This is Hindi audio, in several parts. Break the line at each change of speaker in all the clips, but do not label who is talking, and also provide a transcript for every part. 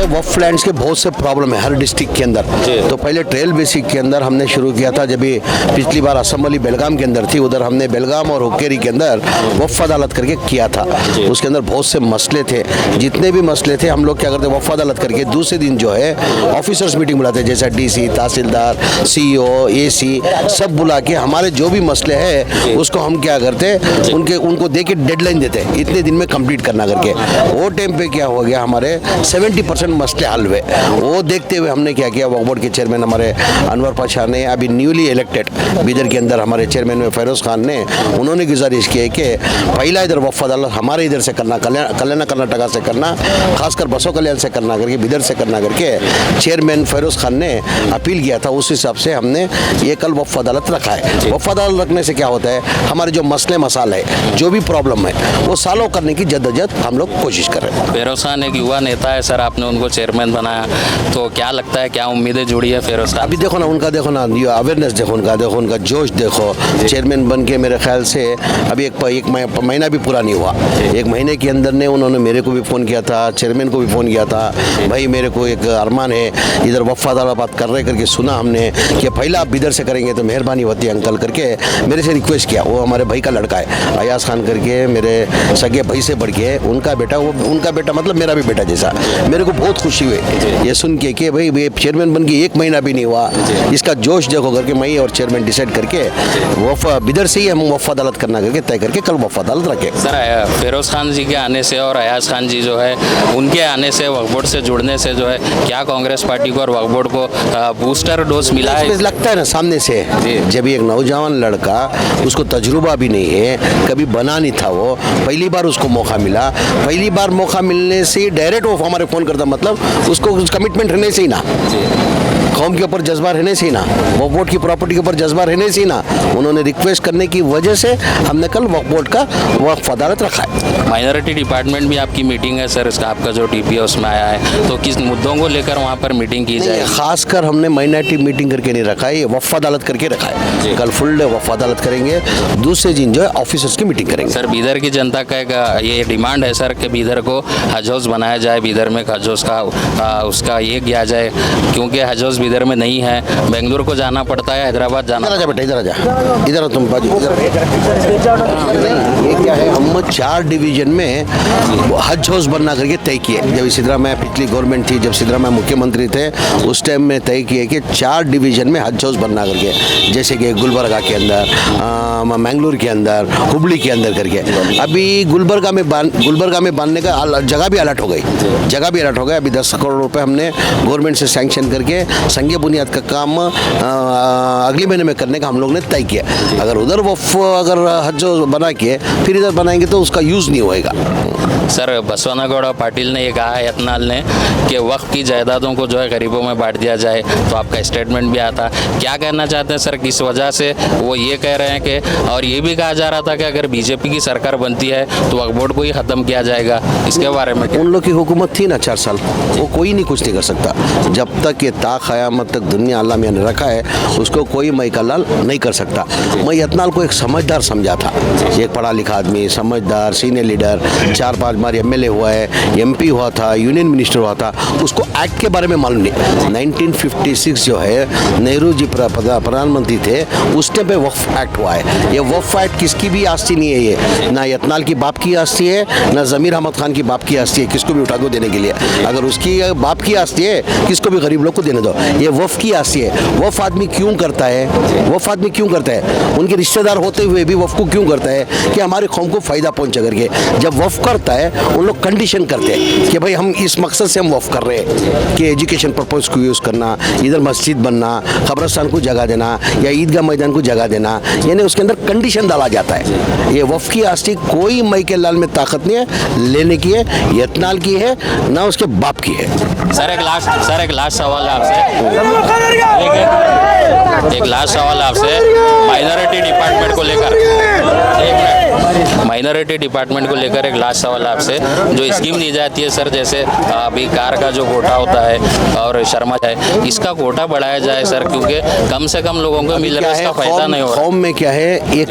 वक्फ लैंड्स के बहुत से प्रॉब्लम है हर डिस्ट्रिक्ट के अंदर। तो पहले ट्रेल बेसिक के अंदर हमने शुरू किया था, जब भी पिछली बार असेंबली बेलगाम के अंदर थी, उधर हमने बेलगाम और हुक्केरी के अंदर वक्फ अदालत करके किया था। उसके अंदर बहुत से मसले थे, जितने भी मसले थे हम लोग क्या करते वक्फ अदालत करके दूसरे दिन जो है ऑफिसर्स मीटिंग बुलाते, जैसा डीसी, तहसीलदार, सीईओ, एसी सब बुला के हमारे जो भी मसले हैं उसको हम क्या करते उनको दे के डेडलाइन देते, इतने दिन में कंप्लीट करना करके। वो टाइम पे क्या हो गया, हमारे 70% मसले हल हुए। वो देखते हुए हमने क्या किया, वक्फ बोर्ड के चेयरमैन हमारे अनवर पाशा ने, अभी न्यूली इलेक्टेड बीदर के अंदर हमारे चेयरमैन में फिरोज खान ने, उन्होंने गुजारिश की है कि पहला इधर वक्फ अदालत हमारे इधर से करना, कल्याण कर्नाटका से करना, खासकर बसो कल्याण से करना करके, बीदर से करना करके चेयरमैन फिरोज खान ने अपील किया था। उस हिसाब से हमने ये कल वक्फ अदालत रखा है। वक्फ अदालत रखने से क्या होता है, हमारे जो मसले मसाले है, जो भी प्रॉब्लम है, वो सॉल्व करने की जद्दोजहद हम लोग कोशिश कर रहे हैं।
फिरोज खान एक युवा नेता है सर, आपने उनको चेयरमैन बनाया, तो क्या लगता है, क्या उम्मीदें जुड़ी है फिरोज खान?
अभी देखो ना, उनका देखो ना, ये अवेयरनेस देखो, उनका जोश देखो। चेयरमैन बन के मेरे ख्याल से अभी एक महीना भी पूरा नहीं हुआ। एक महीने के अंदर ने उन्होंने मेरे को भी फ़ोन किया था, चेयरमैन को भी फ़ोन किया था, भाई मेरे को एक अरमान है, इधर वक्फ अदालत बात कर रहे करके सुना हमने कि पहला आप इधर से करेंगे तो मेहरबानी होती है अंकल करके मेरे से रिक्वेस्ट किया। वो हमारे भाई का लड़का है, अयाज खान करके, मेरे सगे भाई से बढ़ के उनका बेटा, वो उनका बेटा मतलब मेरा भी बेटा जैसा। मेरे को बहुत खुशी हुई ये सुन के कि भाई ये चेयरमैन बन के एक महीना भी नहीं हुआ, इसका जोश देखो करके मैं और चेयरमैन डिसाइड करके बिदर से ही हम वक्फ अदालत करना करके तय करके कल वक्फ अदालत रखे।
सर फिरोज खान जी के आने से और अयाज खान जी जो है उनके आने से, वक्फ बोर्ड से जुड़ने से जो है, क्या कांग्रेस पार्टी को और वक्फ बोर्ड को बूस्टर डोज मिला है?
लगता है ना सामने से, जब एक नौजवान लड़का, उसको तजुर्बा भी नहीं है, कभी बना नहीं था, वो पहली बार उसको मौका मिला, पहली बार मौका मिलने से डायरेक्ट वो हमारे फ़ोन करता, मतलब उसको कमिटमेंट रहने से ही ना, कौम के ऊपर जज्बा रहने से ही ना, वक्फ बोर्ड की प्रॉपर्टी के ऊपर जज्बा रहने से ही ना, उन्होंने रिक्वेस्ट करने की वजह से हमने कल वक्फ बोर्ड का वक्फ अदालत रखा है।
माइनॉरिटी डिपार्टमेंट भी आपकी मीटिंग है सर, इसका आपका जो टीपी है उसमें आया है, तो किस मुद्दों को लेकर वहाँ पर मीटिंग की जाए?
खासकर हमने माइनॉरिटी मीटिंग करके नहीं रखा है, ये वक्फ अदालत करके रखा है। कल फुल डे वक्फ अदालत करेंगे, दूसरे दिन जो है ऑफिसर्स की मीटिंग करेंगे।
सर बीदर की जनता का एक ये डिमांड है सर कि बीदर को हज हाउस बनाया जाए, बीदर में हज हाउस का उसका ये किया जाए, क्योंकि हज हाउस बीदर में नहीं है, बेंगलुरु को जाना पड़ता है, हैदराबाद जाना।
इधर आ जा बेटा, इधर आ जा, इधर तुम बाजू, इधर। ये क्या है, हम 4 डिवीजन में हज हाउस बनना करके तय किए। जब सिद्धरामैया पिछली गवर्नमेंट थी, जब सिद्धरामैया मुख्यमंत्री थे, उस टाइम में तय किए कि 4 डिवीजन में हज हाउस बनना करके, जैसे कि गुलबर्गा के अंदर, मैंगलोर के अंदर, हुबली के अंदर करके। अभी गुलबर्गा में बांधने का जगह भी अलर्ट हो गई, अभी 10 करोड़ रुपए हमने गवर्नमेंट से सैंक्शन करके संघीय बुनियाद का काम अगले महीने में करने का हम लोग ने तय किया। अगर उधर अगर हज बना के फिर इधर बनाएंगे तो उसका यूज़ नहीं होएगा।
सर बसवनगौड़ा पाटिल ने ये कहा है, यत्नाल ने, कि वक्फ की जायदादों को जो है गरीबों में बांट दिया जाए, तो आपका स्टेटमेंट भी आता, क्या कहना चाहते हैं सर, किस वजह से वो ये कह रहे हैं कि, और ये भी कहा जा रहा था कि अगर बीजेपी की सरकार बनती है तो वक्फ बोर्ड को ही ख़त्म किया जाएगा, इसके बारे में?
उन लोग की हुकूमत थी ना 4 साल, वो कोई नहीं कुछ नहीं कर सकता। जब तक ये क़यामत तक दुनिया अल्लाह मियां ने रखा है, उसको कोई मईका लाल नहीं कर सकता। मैं यत्नाल को एक समझदार समझा था, एक पढ़ा लिखा आदमी, समझदार, सीनियर लीडर, 4-5 बार MLA हुआ है, MP हुआ था, यूनियन मिनिस्टर हुआ था, उसको एक्ट के बारे में मालूम नहीं। 1956 जो है नेहरू जी प्रधानमंत्री थे, उस टाइम पे वक्फ एक्ट हुआ है। ये वक्फ एक्ट किसकी भी आस्ती नहीं है, ये ना यत्नाल की बाप की आस्ती है, ना ज़मीर अहमद खान की बाप की आस्ती है, किसको भी उठा को देने के लिए। अगर उसकी बाप की आस्ती है, किसको भी गरीब लोग को देने दो। ये वक्फ की आस्ती है। वक्फ आदमी क्यों करता है, उनके रिश्तेदार होते हुए भी वक्फ को क्यों करता है, कि हमारे कौम को फ़ायदा पहुँचे करके। जब वक्फ करता है, उन लोग कंडीशन करते हैं कि भाई हम इस मकसद से हम वक्फ कर रहे हैं कि एजुकेशन पर्पज़ को यूज़ करना, इधर मस्जिद बनना, कब्रस्तान को जगह देना, या ईदगाह मैदान को जगह देना, यानी उसके अंदर कंडीशन डाला जाता है। ये वक्फ की आस्ती कोई मई के लाल में ताकत नहीं है लेने की है, यत्नाल की है, ना उसके बाप की है।
सर एक लास्ट सवाल है आपसे, एक लास्ट सवाल आपसे, माइनॉरिटी डिपार्टमेंट को लेकर, माइनॉरिटी डिपार्टमेंट को लेकर एक लास्ट सवाल सवाल आपसे, जो स्कीम दी जाती है सर, जैसे अभी कार का जो कोटा होता है और शर्मा है, इसका कोटा बढ़ाया जाए सर, क्योंकि कम से कम लोगों को मिल रहा है, इसका फायदा नहीं हो रहा।
कौम में क्या है, एक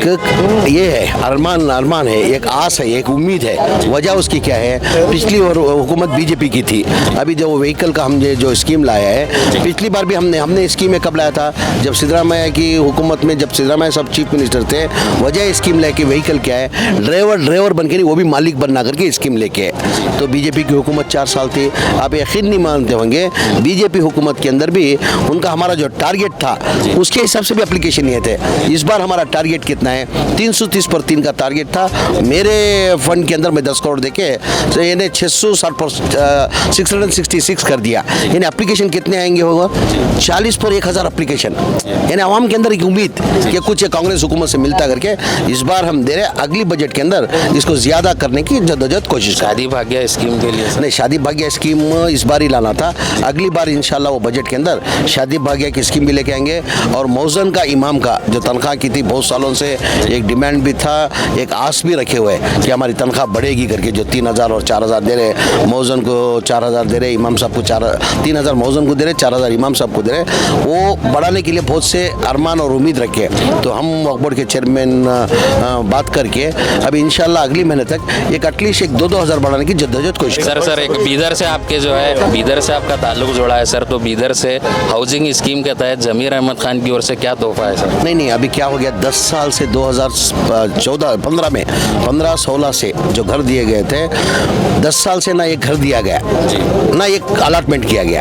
ये है अरमान है, एक आस है, एक उम्मीद है। वजह उसकी क्या है, पिछली और हुकूमत बीजेपी की थी। अभी जो व्हीकल का हम जो स्कीम लाया है, पिछली बार भी हमने स्कीम कब लाया था, जब सिद्धरामैया की हुकूमत में, जब सिद्धरामैया सब चीफ मिनिस्टर थे। वजह स्कीम लेके व्हीकल क्या है, ड्राइवर बन के नहीं, वो भी मालिक बनना करके स्कीम लेके। तो बीजेपी की हुकूमत 4 साल थी। आप यकीन नहीं मानते होंगे, बीजेपी हुकूमत के अंदर भी उनका हमारा जो टारगेट था उसके हिसाब से भी एप्लीकेशन ये थे। इस बार हमारा टारगेट कितना है, 330 पर 3 का टारगेट था। मेरे फंड के अंदर मैं 10 करोड़ देके तो इन्हें 666 कर दिया। इन्हें एप्लीकेशन कितने आएंगे होगा, 40 पर 1000 एप्लीकेशन। यानी आवाम के अंदर एक उम्मीद कि कुछ कांग्रेस हुकूमत से मिलता करके इस बार हम दे रहे, अगली बजट के अंदर इसको ज्यादा करने की जद्दोजहद कोशिश।
शादी भाग्य स्कीम के लिए
नहीं, शादी भाग्य स्कीम इस बार ही लाना था। अगली बार इंशाल्लाह वो बजट के अंदर शादी भाग्य की स्कीम भी लेके आएंगे। और मौजन का इमाम का जो तनख्वाह की थी, बहुत सालों से एक डिमांड भी था, एक आस भी रखे हुए कि हमारी तनख्वाह बढ़ेगी करके। जो 3000 और 4000 दे रहे, मौजन को 4000 दे रहे, इमाम साहब को 3000 मौजन को दे रहे, 4000 इमाम साहब को दे रहे, वो बढ़ाने के लिए बहुत से अरमान और उम्मीद रखे। तो हम वक्फ बोर्ड के चेयरमैन बात करके अभी इंशाल्लाह अगली महीने तक एक एटलीस्ट 2-2 हज़ार बढ़ाने की जद्दोजहद कोशिश।
सर एक बीदर से आपके जो है, बीदर से आपका ताल्लुक जोड़ा है सर, तो बीदर से हाउसिंग स्कीम के तहत जमीर अहमद खान की ओर से क्या तोहफा है सर?
नहीं, अभी क्या हो गया, 10 साल से 2014-15 में 15-16 से जो घर दिए गए थे, 10 साल से ना एक घर दिया गया, ना एक अलॉटमेंट किया गया।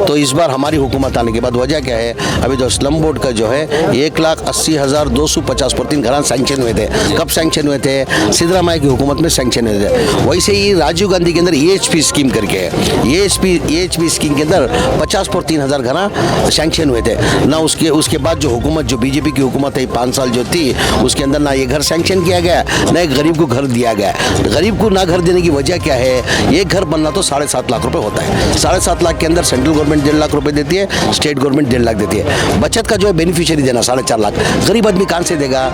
तो इस बार हमारी हुकूमत आने के बाद वजह क्या है, अभी जो स्लम बोर्ड का जो है 1,80,250 पर 3 घर सैंक्शन हुए थे। कब सैंक्शन हुए थे, सिद्धरामैया की हुकूमत में सैंक्शन हुए थे। वैसे ही राजीव गांधी के अंदर EHP स्कीम करके है, EHP स्कीम के अंदर 50 पर 3000 घर सैंक्शन हुए थे ना। उसके बाद जो हुकूमत, जो बीजेपी की हुकूमत है 5 साल जो थी, उसके अंदर ना ये घर सैंक्शन किया गया, ना एक गरीब को घर दिया गया। गरीब को ना घर देने की वजह क्या है, एक घर बनना तो 7.5 लाख रुपए होता है। 7.5 लाख के अंदर सेंट्रल गवर्नमेंट 1.5 लाख रुपए देती है, स्टेट गवर्नमेंट 1.5 लाख देती है। बचत का जो है बेनिफिशियरी देना 4.5 लाख, गरीब आदमी कहाँ से देगा।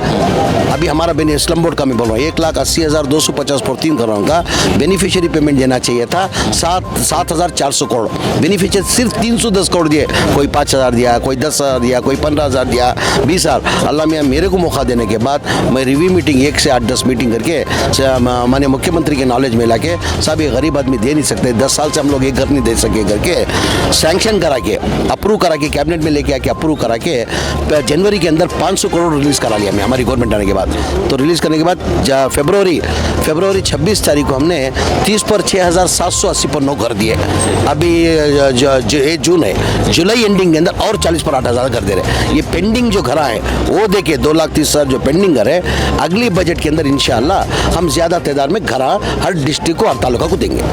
अभी हमारा स्लम बोर्ड का मैं बोल रहा हूँ, 1,80,250 पर 3 करोड़ का बेनिफिशियरी पेमेंट देना चाहिए था। 7,400 करोड़ बेनिफिशियरी सिर्फ 310 करोड़ दिए। कोई 5,000 दिया, कोई 10,000 दिया, कोई 15,000 दिया, 20,000। अल्लाह मियाँ मेरे को मौका देने के बाद मैं रिव्यू मीटिंग 1 से 8-10 मीटिंग करके माननीय मुख्यमंत्री के नॉलेज में लाके, साहब ये गरीब आदमी दे नहीं सकते, 10 साल से हम लोग एक घर नहीं दे सके करके सैंक्शन करा के, अप्रूव करा के, कैबिनेट में लेके आके अप्रूव करा के जनवरी के अंदर 500 करोड़ रिलीज़ करा लिया मैं, हमारी गवर्नमेंट आने के बाद। तो रिलीज़ करने के बाद फरवरी 26 तारीख को हमने 30 पर 6,780 पर 9 कर दिए। अभी जून है, जुलाई एंडिंग के अंदर और 40 पर 8,000 कर दे रहे। ये पेंडिंग जो घर है वो देके 2,30,000 जो पेंडिंग घर है, अगली बजट के अंदर इंशाल्लाह हम ज़्यादा तादाद में घर हर डिस्ट्रिक्ट को, हर तालुका को देंगे।